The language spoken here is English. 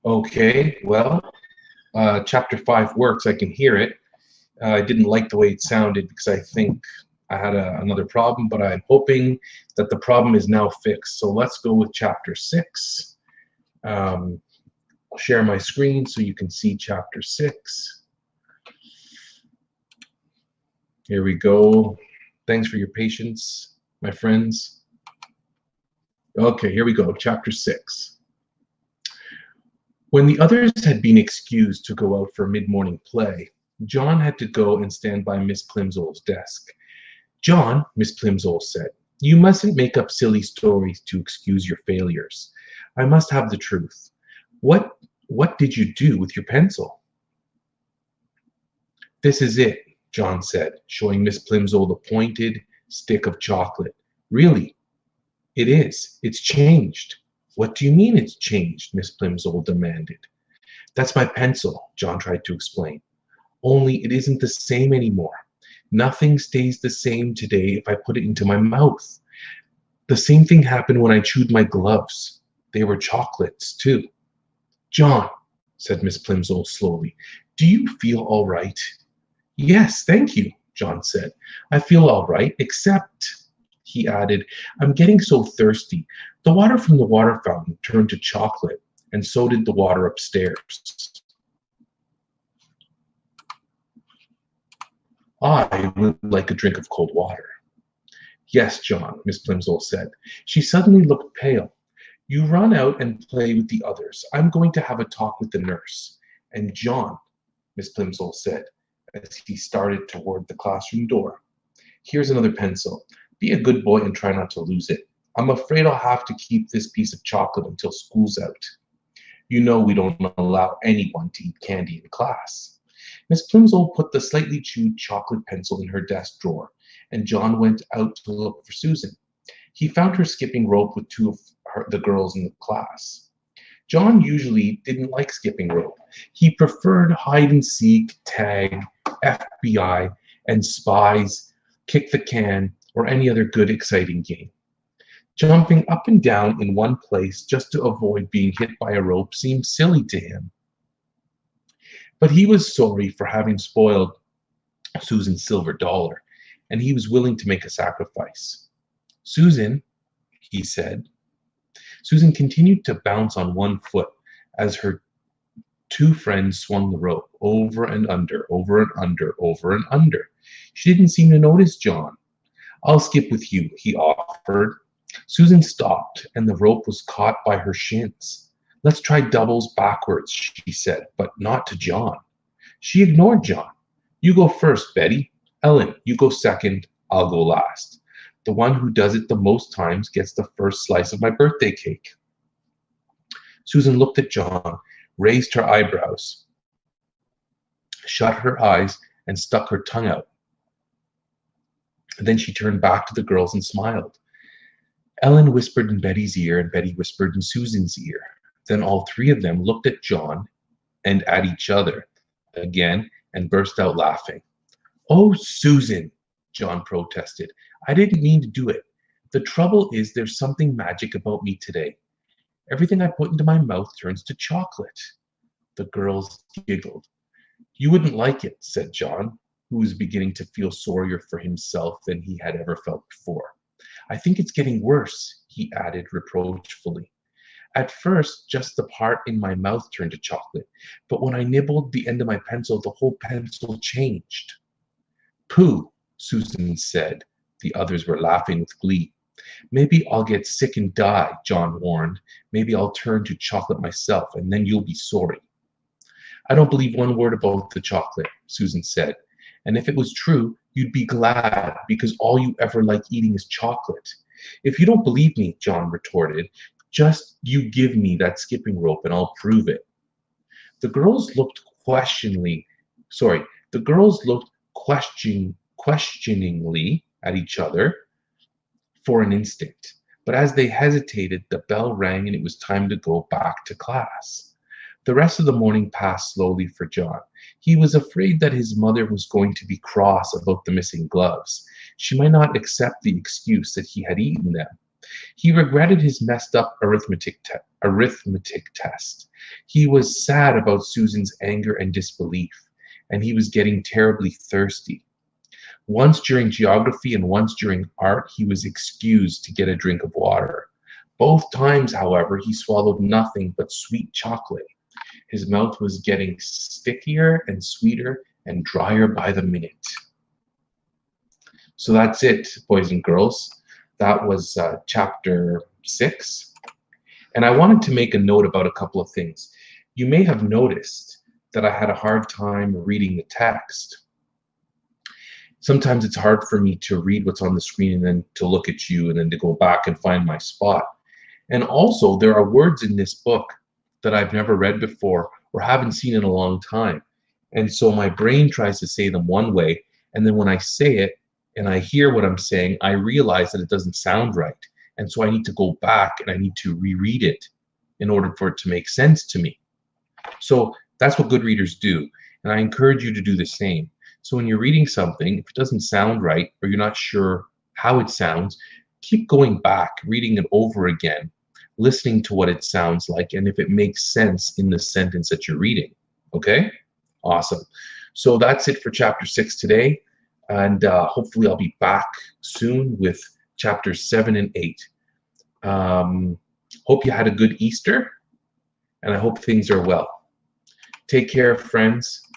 Okay, well, chapter 5 works. I can hear it. I didn't like the way it sounded because I think I had another problem, but I'm hoping that the problem is now fixed. So let's go with chapter 6. I'll share my screen so you can see chapter 6. Here we go. Thanks for your patience, my friends. Okay, here we go, chapter 6. When the others had been excused to go out for mid-morning play, John had to go and stand by Miss Plimsoll's desk. "John," Miss Plimsoll said, "you mustn't make up silly stories to excuse your failures. I must have the truth. What did you do with your pencil?" "This is it," John said, showing Miss Plimsoll the pointed stick of chocolate. "Really, it is. It's changed." "What do you mean it's changed?" Miss Plimsoll demanded. "That's my pencil," John tried to explain. "Only it isn't the same anymore. Nothing stays the same today if I put it into my mouth. The same thing happened when I chewed my gloves. They were chocolates, too." "John," said Miss Plimsoll slowly, "do you feel all right?" "Yes, thank you," John said. "I feel all right, except," he added, "I'm getting so thirsty. The water from the water fountain turned to chocolate, and so did the water upstairs." "I would like a drink of cold water." "Yes, John," Miss Plimsoll said. She suddenly looked pale. "You run out and play with the others. I'm going to have a talk with the nurse." "And John," Miss Plimsoll said, as he started toward the classroom door, "here's another pencil. Be a good boy and try not to lose it. I'm afraid I'll have to keep this piece of chocolate until school's out. You know we don't allow anyone to eat candy in class." Miss Plimsoll put the slightly chewed chocolate pencil in her desk drawer, and John went out to look for Susan. He found her skipping rope with two of the girls in the class. John usually didn't like skipping rope. He preferred hide and seek, tag, FBI, and spies, kick the can, or any other good, exciting game. Jumping up and down in one place just to avoid being hit by a rope seemed silly to him. But he was sorry for having spoiled Susan's silver dollar, and he was willing to make a sacrifice. "Susan," he said. Susan continued to bounce on one foot as her two friends swung the rope over and under, over and under, over and under. She didn't seem to notice John. "I'll skip with you," he offered. Susan stopped, and the rope was caught by her shins. "Let's try doubles backwards," she said, but not to John. She ignored John. "You go first, Betty. Ellen, you go second. I'll go last. The one who does it the most times gets the first slice of my birthday cake." Susan looked at John, raised her eyebrows, shut her eyes, and stuck her tongue out. Then she turned back to the girls and smiled. Ellen whispered in Betty's ear, and Betty whispered in Susan's ear. Then all three of them looked at John and at each other again and burst out laughing. "Oh, Susan," John protested. "I didn't mean to do it. The trouble is there's something magic about me today. Everything I put into my mouth turns to chocolate." The girls giggled. "You wouldn't like it," said John, who was beginning to feel sorrier for himself than he had ever felt before. "I think it's getting worse," he added reproachfully. "At first, just the part in my mouth turned to chocolate, but when I nibbled the end of my pencil, the whole pencil changed." "Pooh," Susan said. The others were laughing with glee. "Maybe I'll get sick and die," John warned. "Maybe I'll turn to chocolate myself, and then you'll be sorry." "I don't believe one word about the chocolate," Susan said. "And if it was true, you'd be glad, because all you ever like eating is chocolate." "If you don't believe me," John retorted, "just you give me that skipping rope and I'll prove it." The girls looked questioningly at each other for an instant. But as they hesitated, the bell rang and it was time to go back to class. The rest of the morning passed slowly for John. He was afraid that his mother was going to be cross about the missing gloves. She might not accept the excuse that he had eaten them. He regretted his messed up arithmetic test. He was sad about Susan's anger and disbelief, and he was getting terribly thirsty. Once during geography and once during art, he was excused to get a drink of water. Both times, however, he swallowed nothing but sweet chocolate. His mouth was getting stickier and sweeter and drier by the minute. So that's it, boys and girls. That was chapter 6. And I wanted to make a note about a couple of things. You may have noticed that I had a hard time reading the text. Sometimes it's hard for me to read what's on the screen and then to look at you and then to go back and find my spot. And also, there are words in this book that I've never read before or haven't seen in a long time. And so my brain tries to say them one way, and then when I say it and I hear what I'm saying, I realize that it doesn't sound right. And so I need to go back and I need to reread it in order for it to make sense to me. So that's what good readers do. And I encourage you to do the same. So when you're reading something, if it doesn't sound right or you're not sure how it sounds, keep going back, reading it over again, listening to what it sounds like, and if it makes sense in the sentence that you're reading. Okay? Awesome. So that's it for chapter 6 today. And hopefully I'll be back soon with chapters 7 and 8. Hope you had a good Easter, and I hope things are well. Take care, friends.